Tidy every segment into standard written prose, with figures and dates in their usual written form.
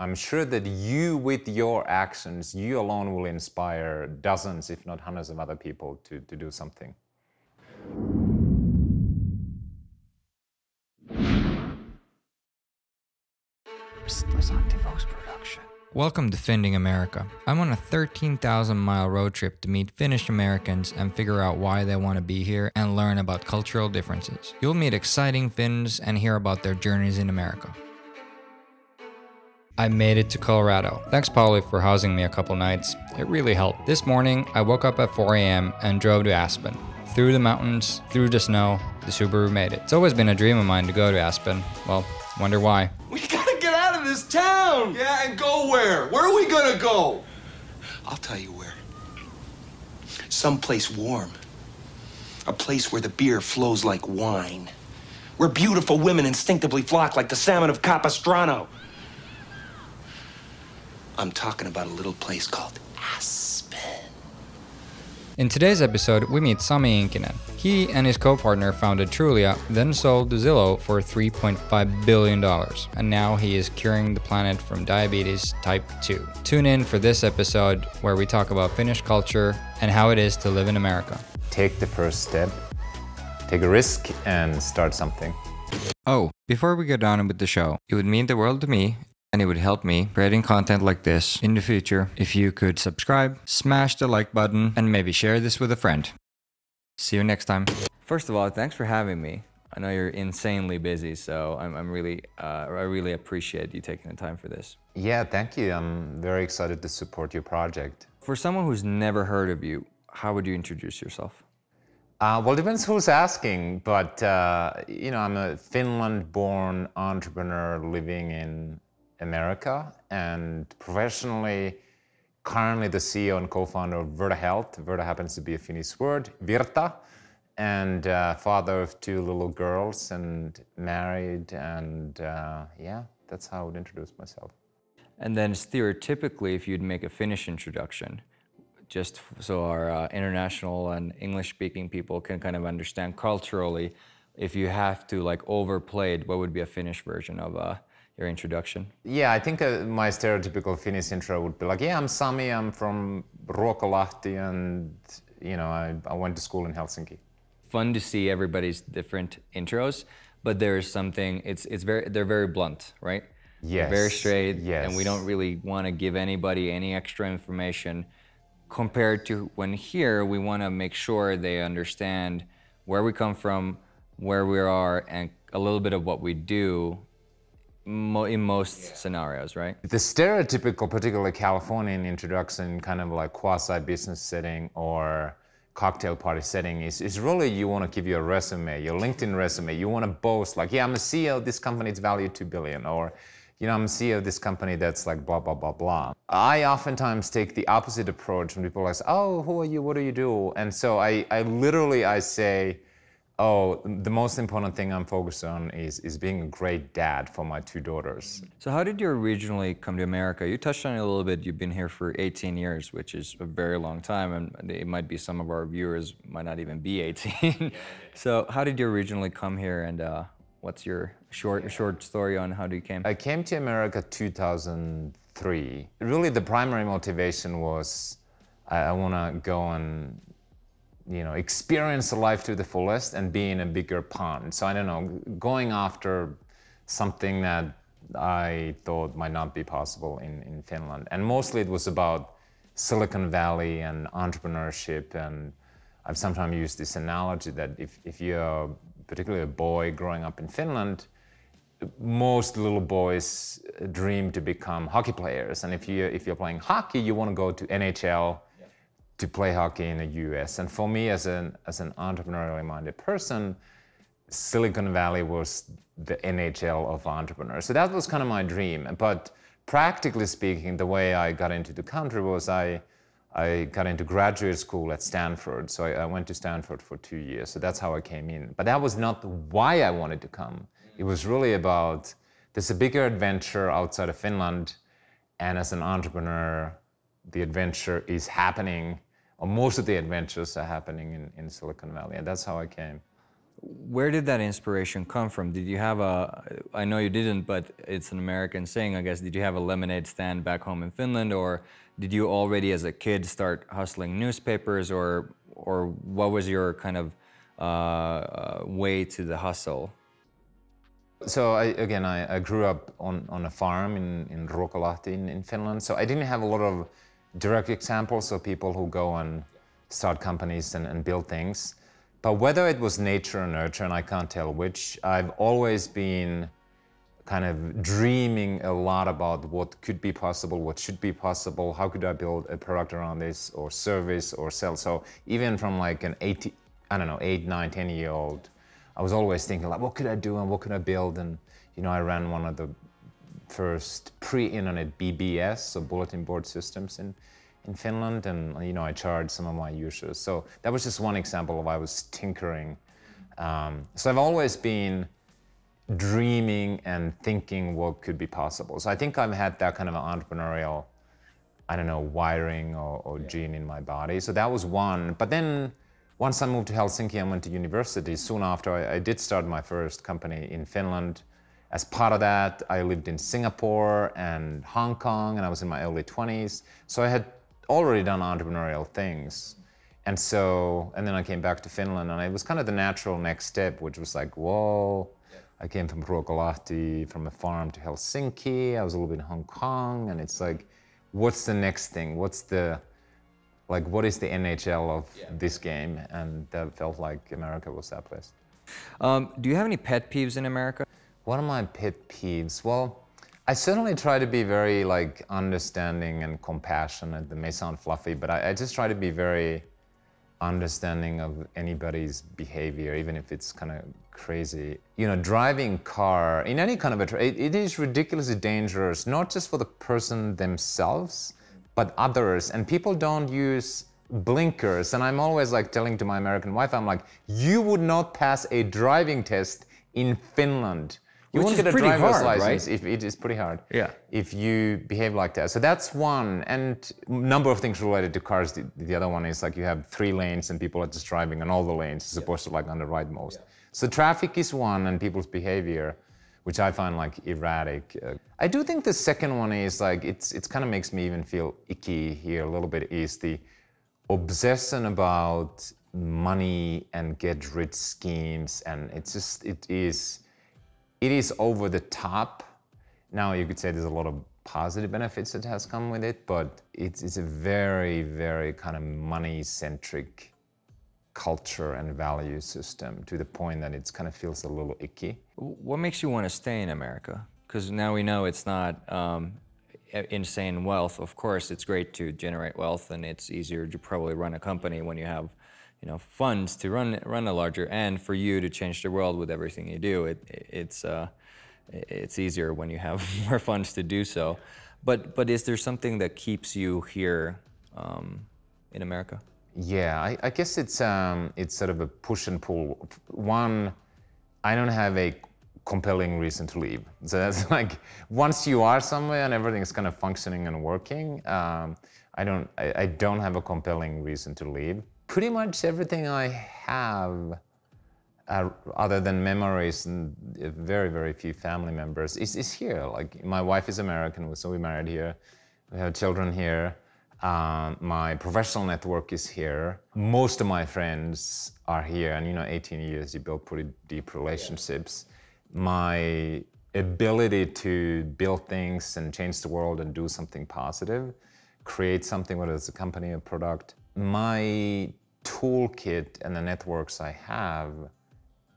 I'm sure that you, with your actions, you alone will inspire dozens, if not hundreds of other people to do something. Santi production. Welcome to Finding America. I'm on a 13,000-mile road trip to meet Finnish Americans and figure out why they want to be here and learn about cultural differences. You'll meet exciting Finns and hear about their journeys in America. I made it to Colorado. Thanks, Pauli, for housing me a couple nights. It really helped. This morning, I woke up at 4 a.m. and drove to Aspen. Through the mountains, through the snow, the Subaru made it. It's always been a dream of mine to go to Aspen. Well, wonder why. We gotta get out of this town! Yeah, and go where? Where are we gonna go? I'll tell you where. Someplace warm. A place where the beer flows like wine. Where beautiful women instinctively flock like the salmon of Capistrano. I'm talking about a little place called Aspen. In today's episode, we meet Sami Inkinen. He and his co-partner founded Trulia, then sold to Zillow for $3.5 billion, and now he is curing the planet from diabetes type 2. Tune in for this episode where we talk about Finnish culture and how it is to live in America. Take the first step, take a risk, and start something. Oh, before we get on with the show, it would mean the world to me, and it would help me creating content like this in the future if you could subscribe, smash the like button, and maybe share this with a friend. See you next time. First of all, thanks for having me. I know you're insanely busy, so I really appreciate you taking the time for this. Yeah, thank you. I'm very excited to support your project. For someone who's never heard of you, how would you introduce yourself? Well, it depends who's asking, but I'm a Finland-born entrepreneur living in America, and professionally, currently the CEO and co-founder of Virta Health. Virta happens to be a Finnish word, Virta, and father of 2 little girls, and married, and yeah, that's how I would introduce myself. And then stereotypically, if you'd make a Finnish introduction, just so our international and English-speaking people can kind of understand culturally, if you have to like overplay it, what would be a Finnish version of your introduction? Yeah, I think my stereotypical Finnish intro would be like, yeah, I'm Sami, I'm from Ruokolahti, and I went to school in Helsinki. Fun to see everybody's different intros, but there's something, they're very blunt, right? Yes. They're very straight, yes. And we don't really want to give anybody any extra information compared to when here, we want to make sure they understand where we come from, where we are, and a little bit of what we do in most scenarios, right? The stereotypical, particularly Californian introduction, kind of like quasi-business setting or cocktail party setting is really, you want to give your resume, your LinkedIn resume. You want to boast like, yeah, I'm a CEO of this company, it's valued $2 billion, or I'm a CEO of this company that's like blah, blah, blah, blah. I oftentimes take the opposite approach when people are like, oh, who are you, what do you do? And so I literally say, oh, the most important thing I'm focused on is being a great dad for my 2 daughters. So how did you originally come to America? You touched on it a little bit. You've been here for 18 years, which is a very long time, and it might be some of our viewers might not even be 18. So how did you originally come here, and what's your short story on how you came? I came to America 2003. Really, the primary motivation was I want to go and experience life to the fullest and be in a bigger pond. So I don't know, going after something that I thought might not be possible in Finland. And mostly it was about Silicon Valley and entrepreneurship. And I've sometimes used this analogy that if you're particularly a boy growing up in Finland, most little boys dream to become hockey players. And if you're playing hockey, you want to go to NHL, to play hockey in the US. And for me, as an entrepreneurially minded person, Silicon Valley was the NHL of entrepreneurs. So that was kind of my dream. But practically speaking, the way I got into the country was I got into graduate school at Stanford. So I went to Stanford for 2 years. So that's how I came in. But that was not why I wanted to come. It was really about, there's a bigger adventure outside of Finland. And as an entrepreneur, the adventure is happening, or most of the adventures are happening in Silicon Valley. And that's how I came. Where did that inspiration come from? Did you have I know you didn't, but it's an American saying, I guess, did you have a lemonade stand back home in Finland, or did you already as a kid start hustling newspapers, or what was your kind of way to the hustle? So I grew up on a farm in Ruokolahti in Finland, so I didn't have a lot of direct examples of people who go and start companies and build things. But whether it was nature or nurture, and I can't tell which, I've always been kind of dreaming a lot about what could be possible, what should be possible, how could I build a product around this, or service, or sell. So even from like an 8, 9, 10-year-old, I was always thinking like, what could I do and what could I build? And you know, I ran one of the first pre-internet BBS, so bulletin board systems in Finland, and you know, I charged some of my users. So that was just one example of I was tinkering. So I've always been dreaming and thinking what could be possible. So I think I've had that kind of an entrepreneurial, I don't know, wiring or gene in my body. So that was one. But then once I moved to Helsinki and went to university, soon after I did start my first company in Finland. As part of that, I lived in Singapore and Hong Kong, and I was in my early 20s. So I had already done entrepreneurial things. And then I came back to Finland, and it was kind of the natural next step, which was like, whoa, I came from Ruokolahti, from a farm to Helsinki. I was a little bit in Hong Kong, and it's like, what's the next thing? What is the NHL of this game? And that felt like America was that place. Do you have any pet peeves in America? What are my pet peeves? Well, I certainly try to be very like understanding and compassionate. That may sound fluffy, but I just try to be very understanding of anybody's behavior, even if it's kind of crazy. You know, driving car in any kind of it is ridiculously dangerous, not just for the person themselves, but others. And people don't use blinkers. And I'm always like telling to my American wife, I'm like, you would not pass a driving test in Finland. You won't get a driver's license if it is pretty hard. Yeah. If you behave like that. So that's one. And number of things related to cars. The other one is like you have 3 lanes and people are just driving on all the lanes as opposed to like on the rightmost. Yeah. So traffic is one, and people's behavior, which I find like erratic. I do think the second one is like, it's kind of makes me even feel icky here a little bit, is the obsession about money and get rich schemes. And it is over the top. Now you could say there's a lot of positive benefits that has come with it, but it's a very, very kind of money-centric culture and value system, to the point that it kind of feels a little icky. What makes you want to stay in America? Because now we know it's not insane wealth. Of course, it's great to generate wealth, and it's easier to probably run a company when you have, you know, funds to run a larger, and for you to change the world with everything you do, it's easier when you have more funds to do so. But is there something that keeps you here in America? Yeah, I guess it's sort of a push and pull. One, I don't have a compelling reason to leave. So that's like, once you are somewhere and everything's kind of functioning and working, I don't have a compelling reason to leave. Pretty much everything I have, other than memories and very, very few family members, is here. Like, my wife is American, so we married here. We have children here. My professional network is here. Most of my friends are here, and 18 years, you build pretty deep relationships. My ability to build things and change the world and do something positive, create something, whether it's a company or product, my toolkit and the networks I have,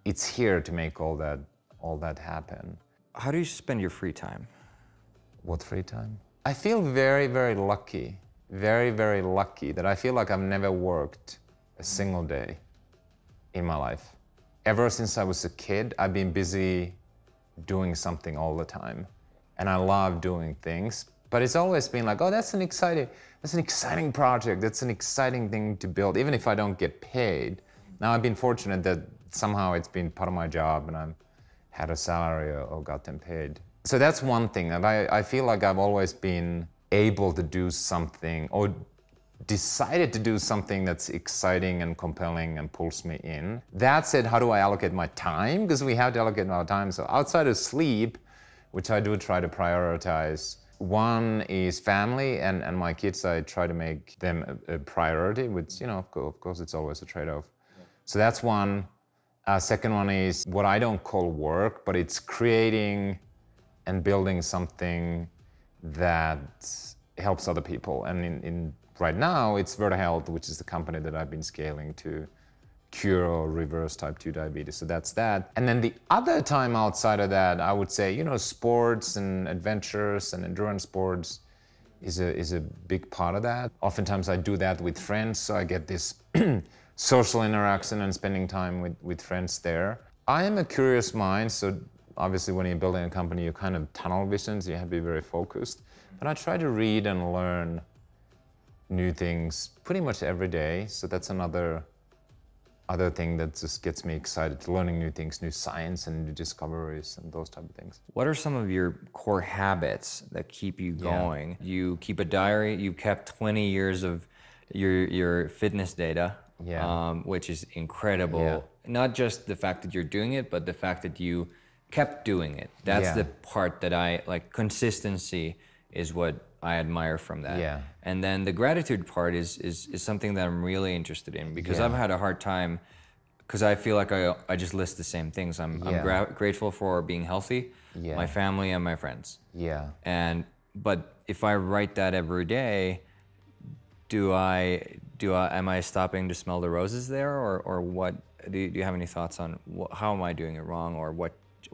it's here to make all that happen. How do you spend your free time? What free time? I feel very, very lucky. Very, very lucky that I feel like I've never worked a single day in my life. Ever since I was a kid, I've been busy doing something all the time. And I love doing things, but it's always been like, oh, that's an exciting project. That's an exciting thing to build, even if I don't get paid. Now, I've been fortunate that somehow it's been part of my job and I've had a salary or gotten paid. So that's one thing. And I feel like I've always been able to do something or decided to do something that's exciting and compelling and pulls me in. That said, how do I allocate my time? Because we have to allocate our time. So outside of sleep, which I do try to prioritize, one is family and my kids. I try to make them a priority, which, you know, of course it's always a trade-off. So that's one. Second one is what I don't call work, but it's creating and building something that helps other people. And right now, it's Virta Health, which is the company that I've been scaling to cure or reverse type 2 diabetes. So that's that. And then the other time outside of that, I would say, you know, sports and adventures and endurance sports is a big part of that. Oftentimes I do that with friends, so I get this social interaction and spending time with friends there. I am a curious mind, so obviously when you're building a company, you kind of tunnel visions, you have to be very focused. But I try to read and learn new things pretty much every day. So that's another thing that just gets me excited, learning new things, new science and new discoveries and those type of things. What are some of your core habits that keep you going? You keep a diary. You kept 20 years of your fitness data, which is incredible. Yeah. Not just the fact that you're doing it, but the fact that you kept doing it. That's the part that I like. Consistency is what I admire from that. Yeah. And then the gratitude part is something that I'm really interested in, because I've had a hard time, because I feel like I just list the same things. I'm grateful for being healthy, my family and my friends. Yeah. But if I write that every day, am I stopping to smell the roses there, or what? Do you have any thoughts on how am I doing it wrong, or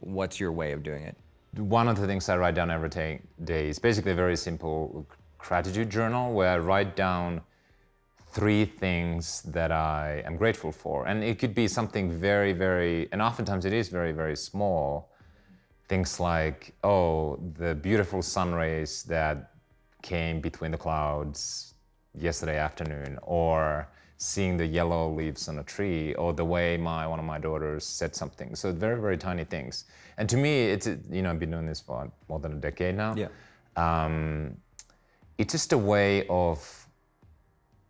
what's your way of doing it? One of the things I write down every day is basically a very simple gratitude journal where I write down 3 things that I am grateful for. And it could be something very, very, and oftentimes it is very, very small. Things like, oh, the beautiful sun rays that came between the clouds yesterday afternoon, or seeing the yellow leaves on a tree, or the way one of my daughters said something. So very, very tiny things. And to me, it's, you know, I've been doing this for more than a decade now. Yeah. It's just a way of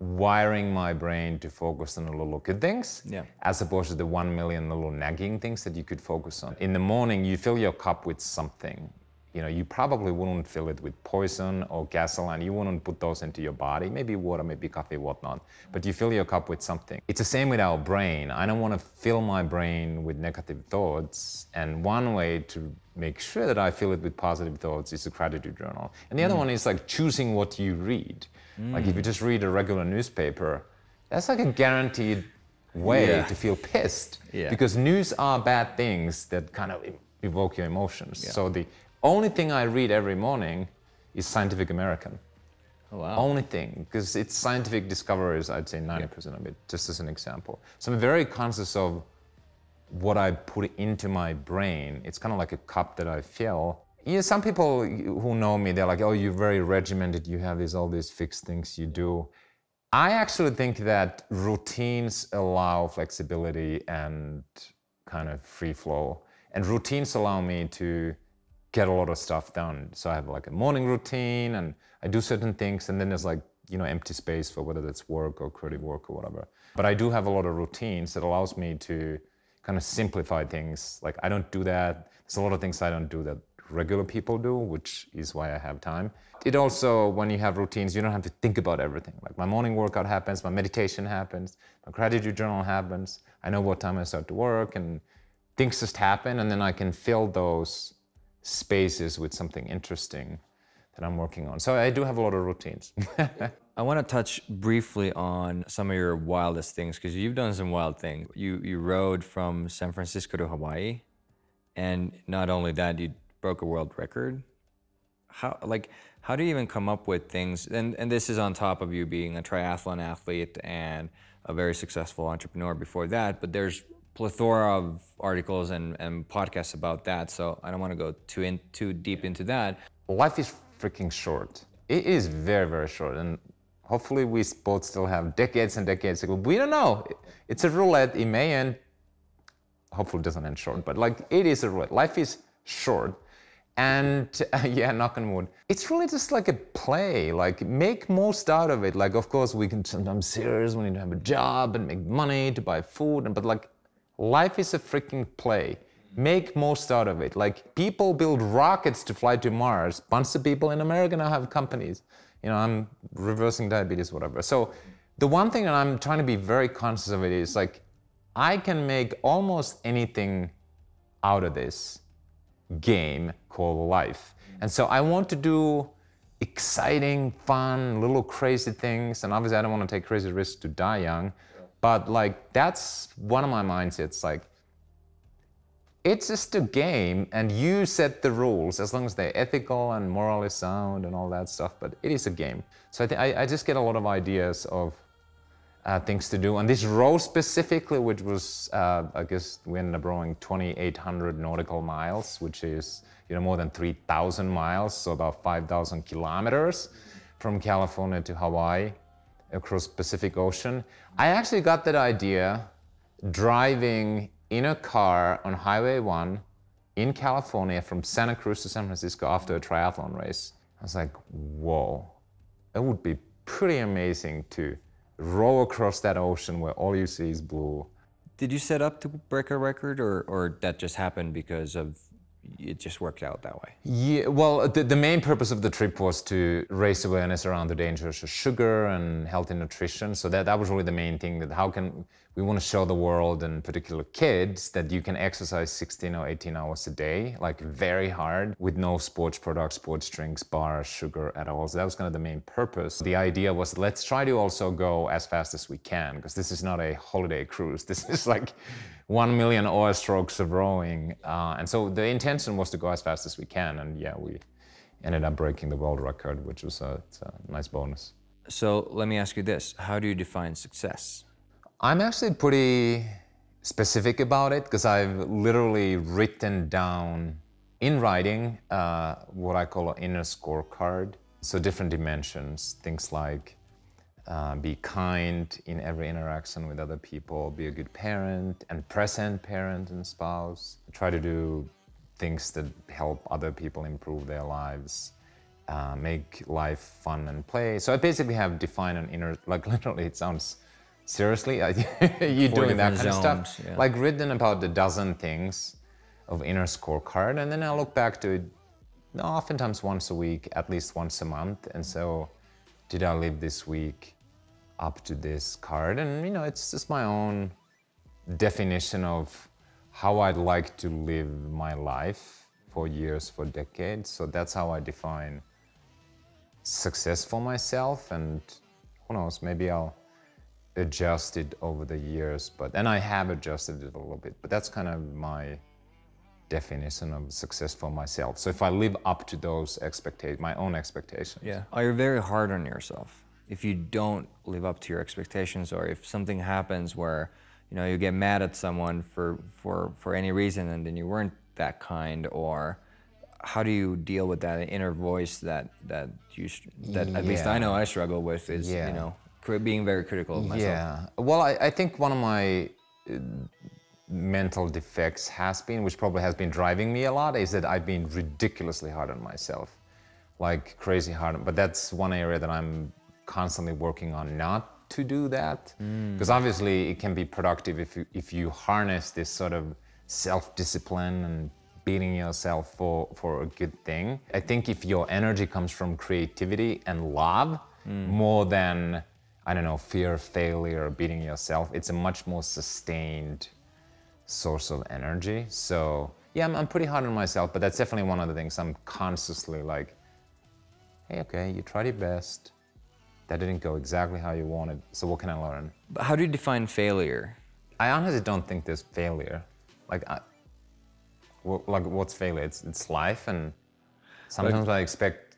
wiring my brain to focus on the little good things, as opposed to the 1 million little nagging things that you could focus on. In the morning, you fill your cup with something. You know, you probably wouldn't fill it with poison or gasoline. You wouldn't put those into your body. Maybe water, maybe coffee, whatnot. But you fill your cup with something. It's the same with our brain. I don't want to fill my brain with negative thoughts. And one way to make sure that I fill it with positive thoughts is a gratitude journal. And the other one is like choosing what you read. Like if you just read a regular newspaper, that's like a guaranteed way to feel pissed. Because news are bad things that kind of evoke your emotions. So the only thing I read every morning is Scientific American. Oh, wow. Only thing, because it's scientific discoveries, I'd say 90% of it, just as an example. So I'm very conscious of what I put into my brain. It's kind of like a cup that I fill. You know, some people who know me, they're like, oh, you're very regimented, you have all these fixed things you do. I actually think that routines allow flexibility and kind of free flow. And routines allow me to get a lot of stuff done. So I have like a morning routine and I do certain things, and then there's like, you know, empty space for whether that's work or creative work or whatever. But I do have a lot of routines that allows me to kind of simplify things. Like I don't do that. There's a lot of things I don't do that regular people do, which is why I have time. It also, when you have routines, you don't have to think about everything. Like my morning workout happens, my meditation happens, my gratitude journal happens. I know what time I start to work, and things just happen, and then I can fill those spaces with something interesting that I'm working on. So I do have a lot of routines. I want to touch briefly on some of your wildest things, because you've done some wild things. You rode from San Francisco to Hawaii, and not only that, you broke a world record. How do you even come up with things? And this is on top of you being a triathlon athlete and a very successful entrepreneur before that, but there's plethora of articles and podcasts about that, so I don't want to go too deep into that. Life is freaking short. It is very, very short, and hopefully we both still have decades and decades to go. We don't know. It's a roulette. It may end, hopefully it doesn't end short, but like it is a roulette. Life is short, And yeah, knock on wood. It's really just like a play, like make most out of it. Like, of course, we can sometimes serious, we need to have a job and make money to buy food, but like life is a freaking play. Make most out of it. Like people build rockets to fly to Mars. Bunch of people in America now have companies. You know, I'm reversing diabetes, whatever. So the one thing that I'm trying to be very conscious of it is like, I can make almost anything out of this game called life. And so I want to do exciting, fun, little crazy things. And obviously I don't want to take crazy risks to die young. But like, that's one of my mindsets. Like, it's just a game and you set the rules as long as they're ethical and morally sound and all that stuff. But it is a game. So I just get a lot of ideas of things to do. And this row specifically, which was, I guess we ended up rowing 2,800 nautical miles, which is, you know, more than 3,000 miles, so about 5,000 kilometers from California to Hawaii across Pacific Ocean. I actually got that idea driving in a car on Highway 1 in California from Santa Cruz to San Francisco after a triathlon race. I was like, whoa, it would be pretty amazing to row across that ocean where all you see is blue. Did you set up to break a record, or that just happened because of it just worked out that way? Yeah, well, the main purpose of the trip was to raise awareness around the dangers of sugar and healthy nutrition. So that was really the main thing, that how can we want to show the world, and particular kids, that you can exercise 16 or 18 hours a day, like very hard, with no sports products, sports drinks, bars, sugar at all. So that was kind of the main purpose. The idea was, let's try to also go as fast as we can, because this is not a holiday cruise. This is like 1 million oar strokes of rowing. And so the intention was to go as fast as we can. And yeah, we ended up breaking the world record, which was it's a nice bonus. So let me ask you this. How do you define success? I'm actually pretty specific about it, because I've literally written down in writing what I call an inner scorecard. So different dimensions, things like be kind in every interaction with other people, be a good parent and present parent and spouse, try to do things that help other people improve their lives, make life fun and play. So I basically have defined an inner, like literally it sounds, seriously, you doing that kind of stuff? Yeah. Like written about a dozen things of inner scorecard, and then I look back to it oftentimes once a week, at least once a month. And so, did I live this week up to this card? And you know, it's just my own definition of how I'd like to live my life for years, for decades. So that's how I define success for myself. And who knows, maybe I'll adjust it over the years, and I have adjusted it a little bit, but that's kind of my definition of success for myself. So if I live up to those expectations, my own expectations. Yeah. Oh, you're very hard on yourself. If you don't live up to your expectations, or if something happens where, you know, you get mad at someone for any reason and then you weren't that kind, or how do you deal with that inner voice that at least I know I struggle with, is, you know, being very critical of myself? Yeah, well, I think one of my mental defects has been, which probably has been driving me a lot, is that I've been ridiculously hard on myself, like crazy hard. But that's one area that I'm constantly working on not to do that, because obviously it can be productive if you harness this sort of self-discipline and beating yourself for a good thing. I think if your energy comes from creativity and love more than, I don't know, fear of failure or beating yourself, it's a much more sustained source of energy. So yeah, I'm pretty hard on myself, but that's definitely one of the things I'm consciously like, hey, okay, you tried your best. That didn't go exactly how you wanted, so what can I learn? But how do you define failure? I honestly don't think there's failure. Like what's failure? It's life, and sometimes I expect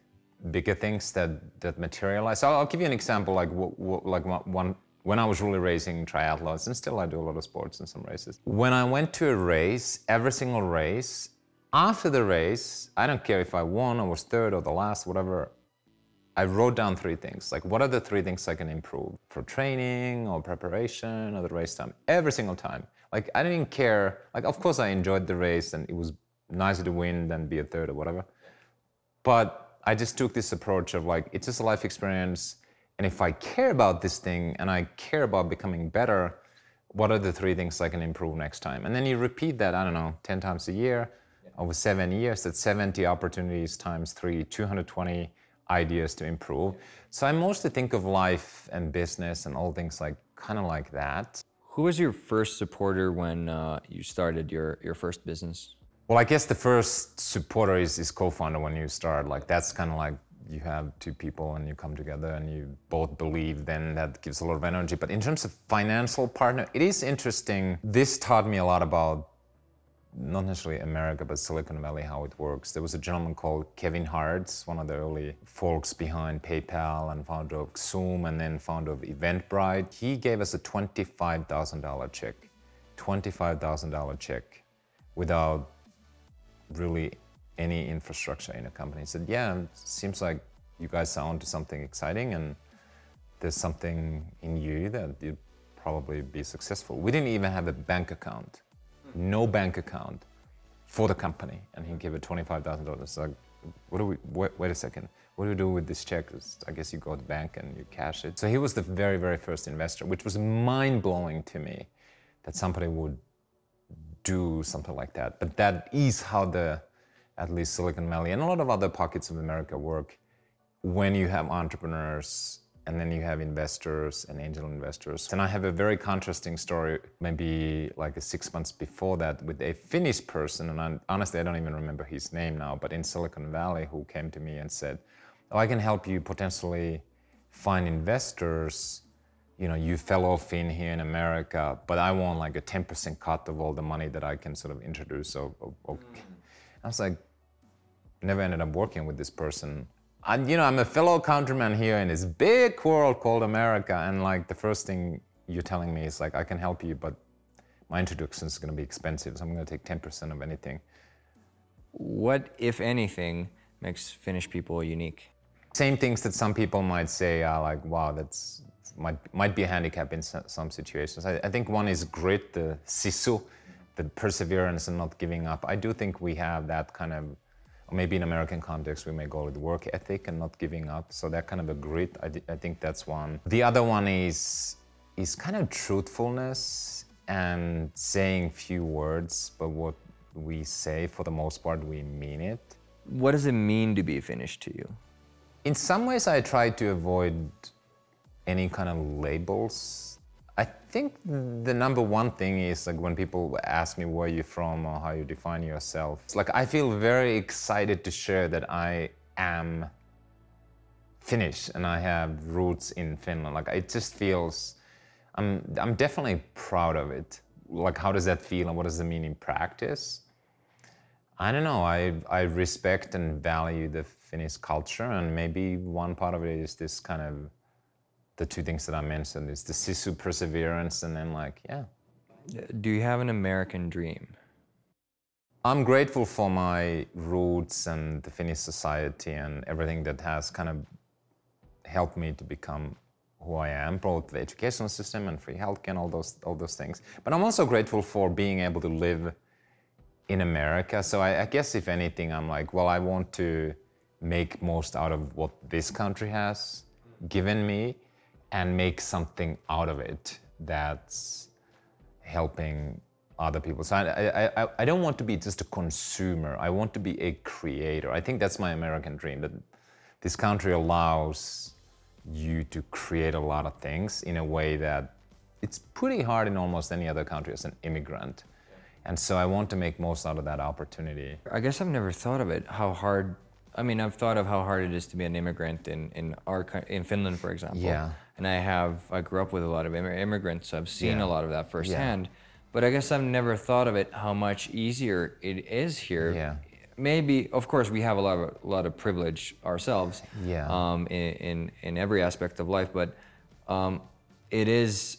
bigger things that materialize. So I'll give you an example, like when I was really racing triathlons, and still I do a lot of sports and some races. When I went to a race, every single race, after the race, I don't care if I won or was third or the last, whatever, I wrote down 3 things. Like, what are the 3 things I can improve for training or preparation or the race time? Every single time. Like, I didn't care. Like, of course I enjoyed the race and it was nicer to win than be a third or whatever. But I just took this approach of like, it's just a life experience. And if I care about this thing and I care about becoming better, what are the 3 things I can improve next time? And then you repeat that, I don't know, 10 times a year, over 7 years, that's 70 opportunities times 3, 220 ideas to improve. So I mostly think of life and business and all things like kind of like that. Who was your first supporter when you started your first business? Well, I guess the first supporter is co-founder when you start. Like that's kind of like you have 2 people and you come together and you both believe, then that gives a lot of energy. But in terms of financial partner, it is interesting. This taught me a lot about not necessarily America, but Silicon Valley, how it works. There was a gentleman called Kevin Hartz, one of the early folks behind PayPal and founder of Zoom and then founder of Eventbrite. He gave us a $25,000 check, $25,000 check without really any infrastructure in a company. He said, yeah, it seems like you guys are onto something exciting and there's something in you that you'd probably be successful. We didn't even have a bank account. No bank account for the company, and he gave it $25,000. So like, what do we? Wait a second. What do we do with this check? I guess you go to the bank and you cash it. So he was the very, very first investor, which was mind-blowing to me, that somebody would do something like that. But that is how at least Silicon Valley and a lot of other pockets of America work. When you have entrepreneurs and then you have investors and angel investors. And I have a very contrasting story, maybe like 6 months before that, with a Finnish person, and honestly, I don't even remember his name now, but in Silicon Valley, who came to me and said, oh, I can help you potentially find investors, you know, you fellow Finn here in America, but I want like a 10% cut of all the money that I can sort of introduce. So, okay. I was like, never ended up working with this person. You know, I'm a fellow countryman here in this big world called America, and like the first thing you're telling me is like, I can help you, but my introduction is going to be expensive, so I'm going to take 10% of anything. What, if anything, makes Finnish people unique? Same things that some people might say are like, wow, that's might be a handicap in some situations. I think one is grit, the sisu, the perseverance and not giving up. I do think we have that kind of, maybe in American context, we may call it work ethic and not giving up. So that kind of a grit, I think that's one. The other one is kind of truthfulness and saying few words, but what we say, for the most part, we mean it. What does it mean to be Finnish to you? In some ways, I try to avoid any kind of labels. I think the number one thing is like when people ask me where you're from or how you define yourself. It's like I feel very excited to share that I am Finnish and I have roots in Finland. Like it just feels, I'm definitely proud of it. Like how does that feel and what does it mean in practice? I don't know. I respect and value the Finnish culture, and maybe one part of it is this kind of the 2 things that I mentioned is the sisu perseverance and then like, yeah. Do you have an American dream? I'm grateful for my roots and the Finnish society and everything that has kind of helped me to become who I am, both the educational system and free healthcare and all those things. But I'm also grateful for being able to live in America. So I guess if anything, I'm like, well, I want to make most out of what this country has given me and make something out of it that's helping other people. So I don't want to be just a consumer. I want to be a creator. I think that's my American dream, that this country allows you to create a lot of things in a way that it's pretty hard in almost any other country as an immigrant. And so I want to make most out of that opportunity. I guess I've never thought of it, how hard, I mean, I've thought of how hard it is to be an immigrant in Finland, for example. Yeah. And I grew up with a lot of immigrants, so I've seen a lot of that firsthand. Yeah. But I guess I've never thought of it, how much easier it is here. Yeah. Maybe, of course, we have a lot of privilege ourselves. Yeah. In every aspect of life, but it is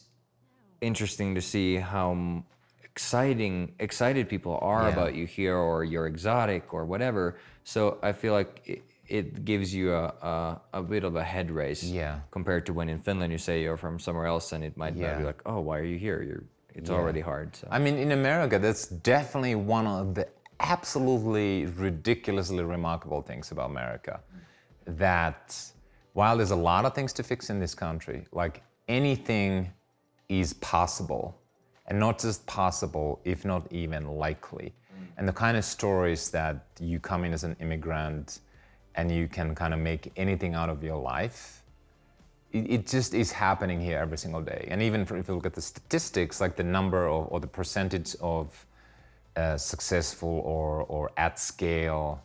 interesting to see how excited people are about you here, or you're exotic or whatever. So I feel like it gives you a bit of a head race compared to when in Finland you say you're from somewhere else and it might be like, oh, why are you here? It's already hard. So. I mean, in America, that's definitely one of the absolutely ridiculously remarkable things about America. That while there's a lot of things to fix in this country, like anything is possible, and not just possible, if not even likely. And the kind of stories that you come in as an immigrant and you can kind of make anything out of your life, it just is happening here every single day. And even if you look at the statistics, like the number or the percentage of successful or at scale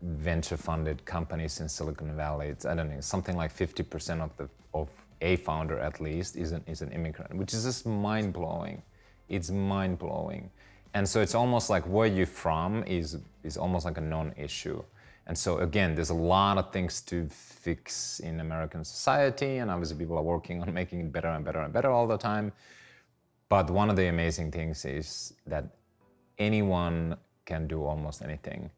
venture-funded companies in Silicon Valley, it's, I don't know, something like 50% of a founder at least is an immigrant, which is just mind-blowing. It's mind-blowing. And so it's almost like where you're from is almost like a non-issue. And so again, there's a lot of things to fix in American society, and obviously people are working on making it better and better and better all the time. But one of the amazing things is that anyone can do almost anything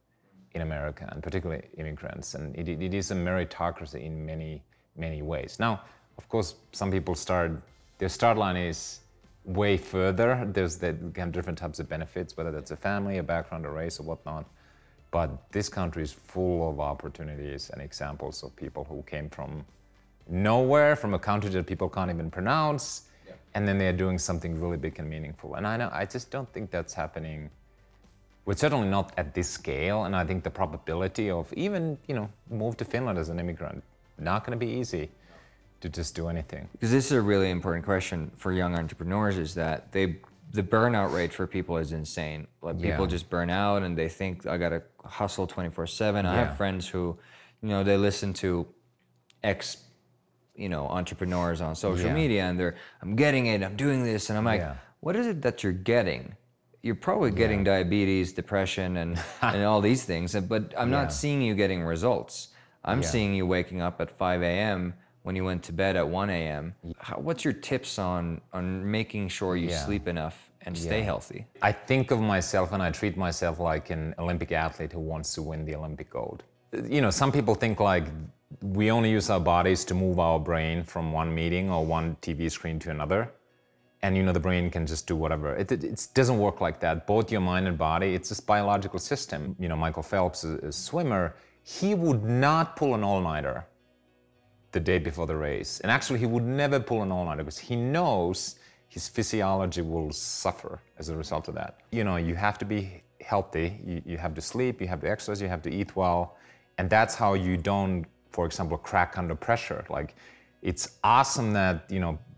in America, and particularly immigrants. And it is a meritocracy in many, many ways. Now, of course, some people their start line is way further. They have different types of benefits, whether that's a family, a background, a race, or whatnot. But this country is full of opportunities and examples of people who came from nowhere, from a country that people can't even pronounce, and then they're doing something really big and meaningful. And I just don't think that's happening. We're certainly not at this scale, and I think the probability of even, move to Finland as an immigrant, not going to be easy to just do anything. Because this is a really important question for young entrepreneurs, is that the burnout rate for people is insane. Like people just burn out and they think, I gotta hustle 24/7. I have friends who, they listen to entrepreneurs on social media and I'm getting it, I'm doing this, and I'm like, what is it that you're getting? You're probably getting diabetes, depression, and all these things, but I'm not seeing you getting results. I'm seeing you waking up at 5 a.m. when you went to bed at 1 a.m. What's your tips on making sure you sleep enough and stay healthy? I think of myself and I treat myself like an Olympic athlete who wants to win the Olympic gold. Some people think like we only use our bodies to move our brain from one meeting or one TV screen to another. And the brain can just do whatever. It doesn't work like that. Both your mind and body, it's this biological system. Michael Phelps, a swimmer, he would not pull an all-nighter the day before the race. And actually, he would never pull an all-nighter because he knows his physiology will suffer as a result of that. You have to be healthy. You have to sleep, you have to exercise, you have to eat well. And that's how you don't, for example, crack under pressure. Like, it's awesome that,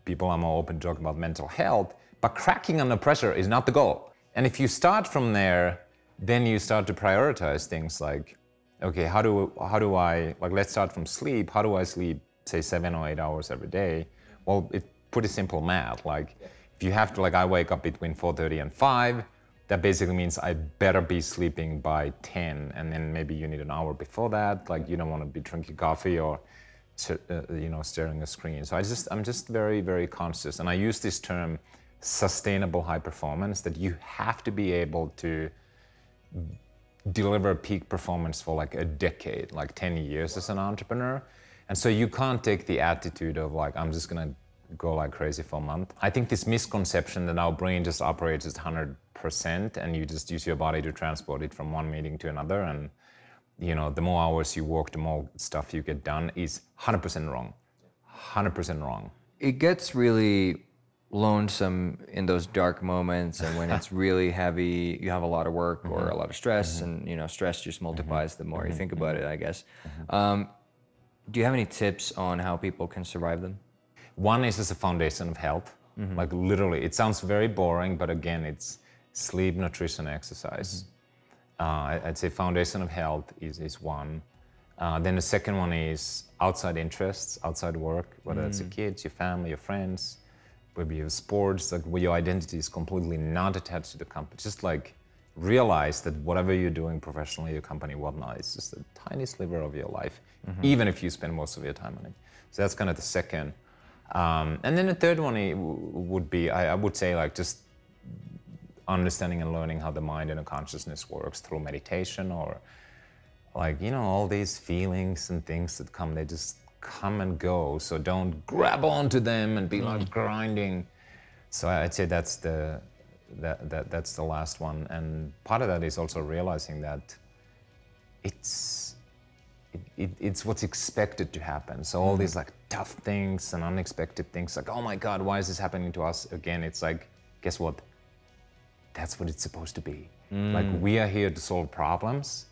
people are more open to talk about mental health, but cracking under pressure is not the goal. And if you start from there, then you start to prioritize things like, okay, how do I, like, let's start from sleep. How do I sleep, say, 7 or 8 hours every day? Well, it's pretty simple math. Like, if you have to, like, I wake up between 4:30 and 5, that basically means I better be sleeping by 10, and then maybe you need an hour before that. Like, you don't want to be drinking coffee or staring at a screen. So I'm just very, very conscious. And I use this term, sustainable high performance, that you have to be able to deliver peak performance for like a decade, like 10 years as an entrepreneur. And so you can't take the attitude of like, I'm just gonna go like crazy for a month. I think this misconception that our brain just operates at 100% and you just use your body to transport it from one meeting to another, and the more hours you work, the more stuff you get done, is 100% wrong. 100% wrong. It gets really lonesome in those dark moments, and when it's really heavy, you have a lot of work or a lot of stress, and stress just multiplies the more you think about it, I guess. Do you have any tips on how people can survive them? One is as a foundation of health. Like, literally, it sounds very boring, but again, it's sleep, nutrition, exercise. I'd say foundation of health is one. Then the second one is outside interests, outside work, whether it's your kids, your family, your friends, maybe your sports, like where your identity is completely not attached to the company. Just like realize that whatever you're doing professionally, your company, whatnot, it's just a tiny sliver of your life, even if you spend most of your time on it. So that's kind of the second. And then the third one would be, I would say, like, just understanding and learning how the mind and the consciousness works through meditation, or like, all these feelings and things that come, they just come and go. So don't grab onto them and be like grinding. So I'd say that's the That's the last one. And part of that is also realizing that it's what's expected to happen. So all these like tough things and unexpected things, like, oh my God, why is this happening to us again? It's like, guess what? That's what it's supposed to be. Like, we are here to solve problems,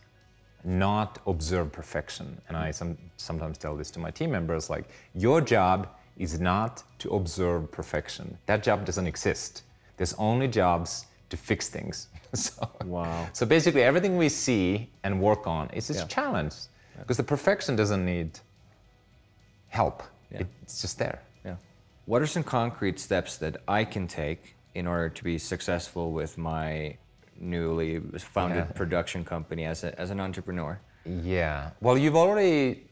not observe perfection. And I sometimes tell this to my team members, like, your job is not to observe perfection. That job doesn't exist. There's only jobs to fix things. So basically everything we see and work on is a challenge, because the perfection doesn't need help. It's just there. What are some concrete steps that I can take in order to be successful with my newly founded production company as an entrepreneur? Yeah, well, you've already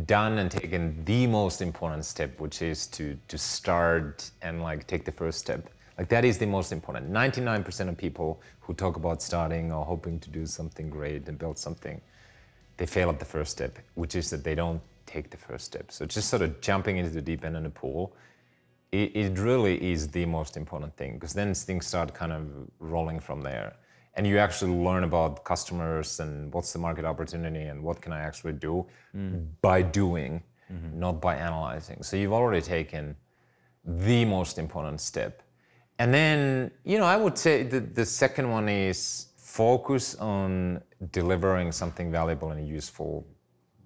done and taken the most important step, which is to start and like take the first step. Like, that is the most important. 99% of people who talk about starting or hoping to do something great and build something, they fail at the first step, which is that they don't take the first step. So just sort of jumping into the deep end of the pool, it really is the most important thing, because then things start kind of rolling from there. And you actually learn about customers and what's the market opportunity and what can I actually do by doing, not by analyzing. So you've already taken the most important step. And then, I would say the second one is focus on delivering something valuable and useful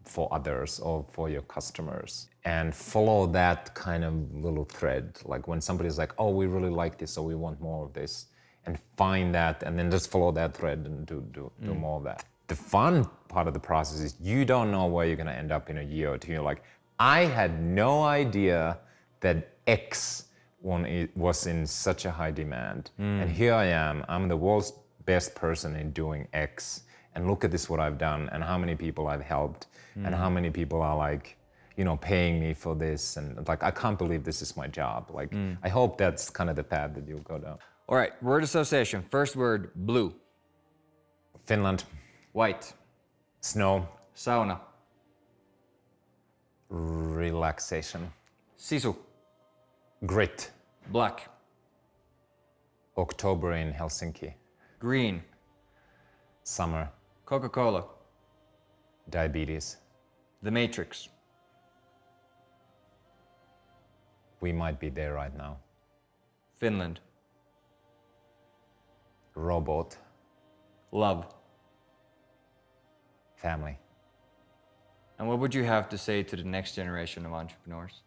for others or for your customers, and follow that kind of little thread. Like, when somebody's like, oh, we really like this, so we want more of this, and find that, and then just follow that thread and do more of that. The fun part of the process is you don't know where you're gonna end up in a year or two. You're like, I had no idea that X one was in such a high demand. And here I am, I'm the world's best person in doing X. And look at this, what I've done, and how many people I've helped, and how many people are like, paying me for this. And like, I can't believe this is my job. Like, I hope that's kind of the path that you'll go down. All right, word association. First word, blue. Finland. White. Snow. Sauna. Relaxation. Sisu. Grit. Black. October in Helsinki. Green. Summer. Coca-Cola. Diabetes. The Matrix. We might be there right now. Finland. Robot. Love. Family. And what would you have to say to the next generation of entrepreneurs?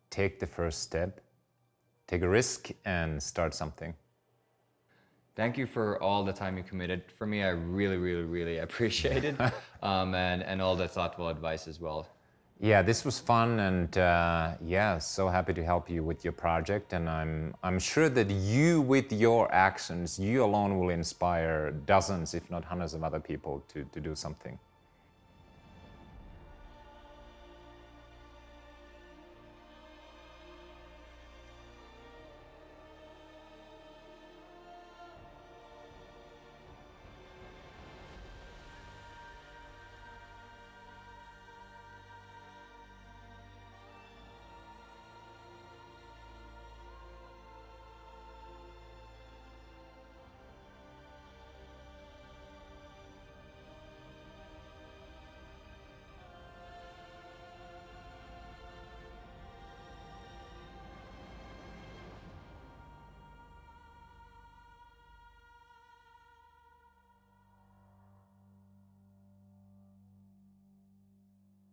Take the first step, take a risk, and start something. Thank you for all the time you committed. For me, I really, really, really appreciate it. And all the thoughtful advice as well. Yeah, this was fun, and so happy to help you with your project. And I'm sure that you, with your actions, you alone will inspire dozens, if not hundreds of other people to do something.